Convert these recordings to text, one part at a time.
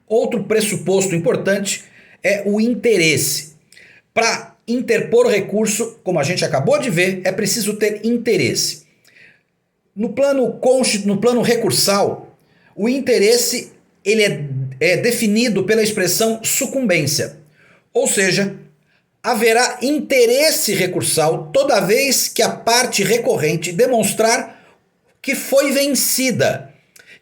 Outro pressuposto importante é o interesse. Para interpor o recurso, como a gente acabou de ver, é preciso ter interesse. No plano recursal, o interesse ele é definido pela expressão sucumbência. Ou seja, haverá interesse recursal toda vez que a parte recorrente demonstrar que foi vencida,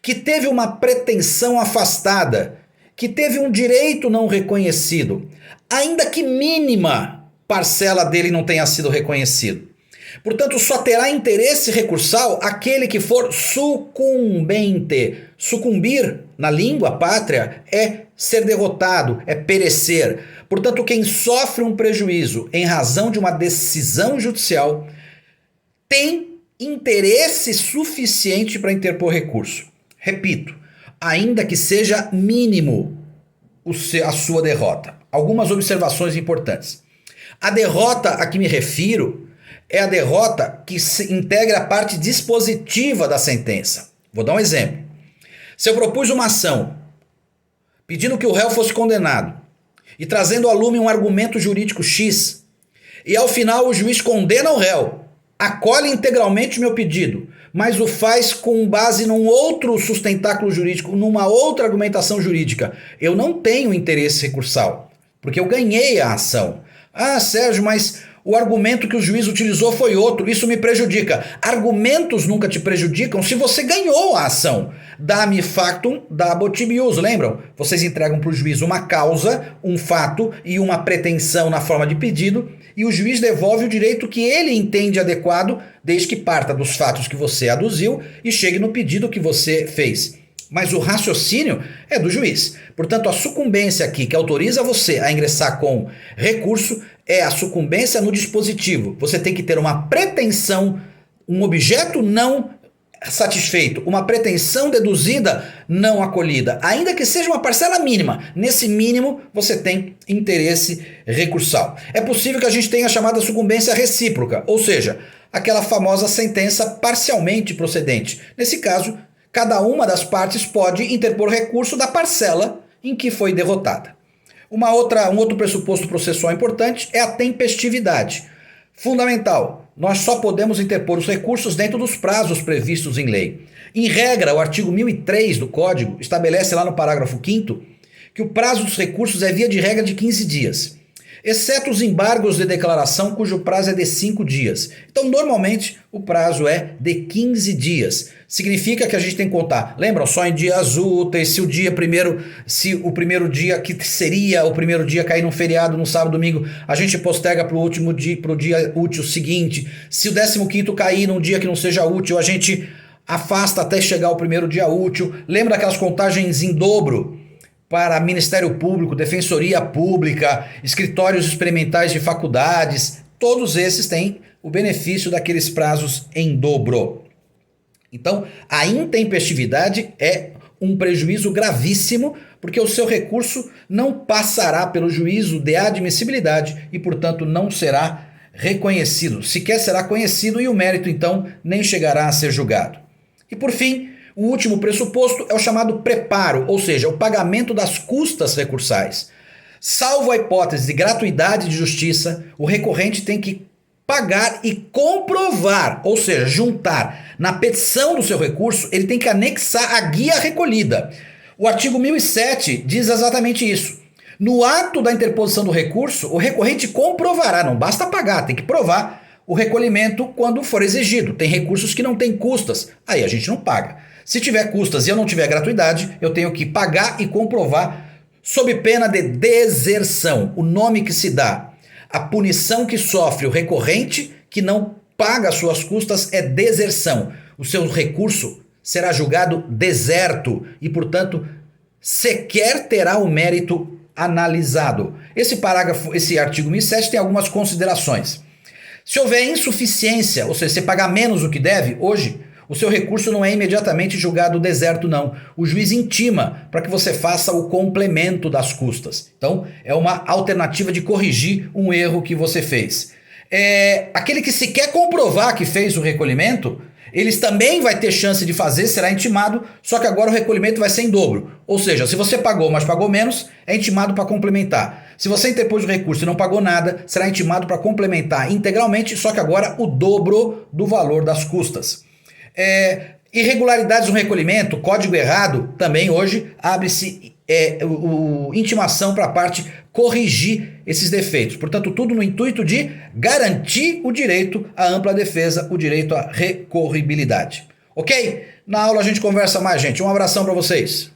que teve uma pretensão afastada, que teve um direito não reconhecido, ainda que mínima parcela dele não tenha sido reconhecido. Portanto, só terá interesse recursal aquele que for sucumbente. Sucumbir, na língua pátria, é ser derrotado, é perecer. Portanto, quem sofre um prejuízo em razão de uma decisão judicial tem interesse suficiente para interpor recurso. Repito, ainda que seja mínimo a sua derrota. Algumas observações importantes. A derrota a que me refiro é a derrota que integra a parte dispositiva da sentença. Vou dar um exemplo. Se eu propus uma ação pedindo que o réu fosse condenado e trazendo a lume um argumento jurídico X, e ao final o juiz condena o réu, acolhe integralmente o meu pedido, mas o faz com base num outro sustentáculo jurídico, numa outra argumentação jurídica, eu não tenho interesse recursal, porque eu ganhei a ação. Ah, Sérgio, mas o argumento que o juiz utilizou foi outro, isso me prejudica. Argumentos nunca te prejudicam se você ganhou a ação. Dami factum, dabot ius, lembram? Vocês entregam para o juiz uma causa, um fato e uma pretensão na forma de pedido, e o juiz devolve o direito que ele entende adequado, desde que parta dos fatos que você aduziu e chegue no pedido que você fez. Mas o raciocínio é do juiz. Portanto, a sucumbência aqui que autoriza você a ingressar com recurso é a sucumbência no dispositivo. Você tem que ter uma pretensão, um objeto não satisfeito, uma pretensão deduzida não acolhida, ainda que seja uma parcela mínima. Nesse mínimo, você tem interesse recursal. É possível que a gente tenha a chamada sucumbência recíproca, ou seja, aquela famosa sentença parcialmente procedente. Nesse caso, cada uma das partes pode interpor recurso da parcela em que foi derrotada. Um outro pressuposto processual importante é a tempestividade. Fundamental, nós só podemos interpor os recursos dentro dos prazos previstos em lei. Em regra, o artigo 1003 do Código estabelece lá no parágrafo 5º que o prazo dos recursos é via de regra de 15 dias. Exceto os embargos de declaração, cujo prazo é de 5 dias. Então, normalmente, o prazo é de 15 dias. Significa que a gente tem que contar, lembram? Só em dias úteis, se o primeiro dia que seria o primeiro dia cair num feriado, no sábado, domingo, a gente posterga para o último dia, para o dia útil seguinte. Se o 15º cair num dia que não seja útil, a gente afasta até chegar ao primeiro dia útil. Lembra aquelas contagens em dobro? Para Ministério Público, Defensoria Pública, escritórios experimentais de faculdades, todos esses têm o benefício daqueles prazos em dobro. Então, a intempestividade é um prejuízo gravíssimo, porque o seu recurso não passará pelo juízo de admissibilidade e, portanto, não será reconhecido. Sequer será conhecido e o mérito, então, nem chegará a ser julgado. E, por fim, o último pressuposto é o chamado preparo, ou seja, o pagamento das custas recursais. Salvo a hipótese de gratuidade de justiça, o recorrente tem que pagar e comprovar, ou seja, juntar na petição do seu recurso, ele tem que anexar a guia recolhida. O artigo 1007 diz exatamente isso. No ato da interposição do recurso, o recorrente comprovará, não basta pagar, tem que provar o recolhimento quando for exigido. Tem recursos que não têm custas, aí a gente não paga. Se tiver custas e eu não tiver gratuidade, eu tenho que pagar e comprovar sob pena de deserção, o nome que se dá. A punição que sofre o recorrente que não paga as suas custas é deserção. O seu recurso será julgado deserto e, portanto, sequer terá o mérito analisado. Esse artigo 1007 tem algumas considerações. Se houver insuficiência, ou seja, você pagar menos do que deve, hoje, o seu recurso não é imediatamente julgado deserto, não. O juiz intima para que você faça o complemento das custas. Então, é uma alternativa de corrigir um erro que você fez. Aquele que se quer comprovar que fez o recolhimento, eles também vai ter chance de fazer, será intimado, só que agora o recolhimento vai ser em dobro. Ou seja, se você pagou, mas pagou menos, é intimado para complementar. Se você interpôs o recurso e não pagou nada, será intimado para complementar integralmente, só que agora o dobro do valor das custas. Irregularidades no recolhimento, código errado, também hoje abre-se intimação para a parte corrigir esses defeitos. Portanto, tudo no intuito de garantir o direito à ampla defesa, o direito à recorribilidade. Ok? Na aula a gente conversa mais, gente. Um abração para vocês.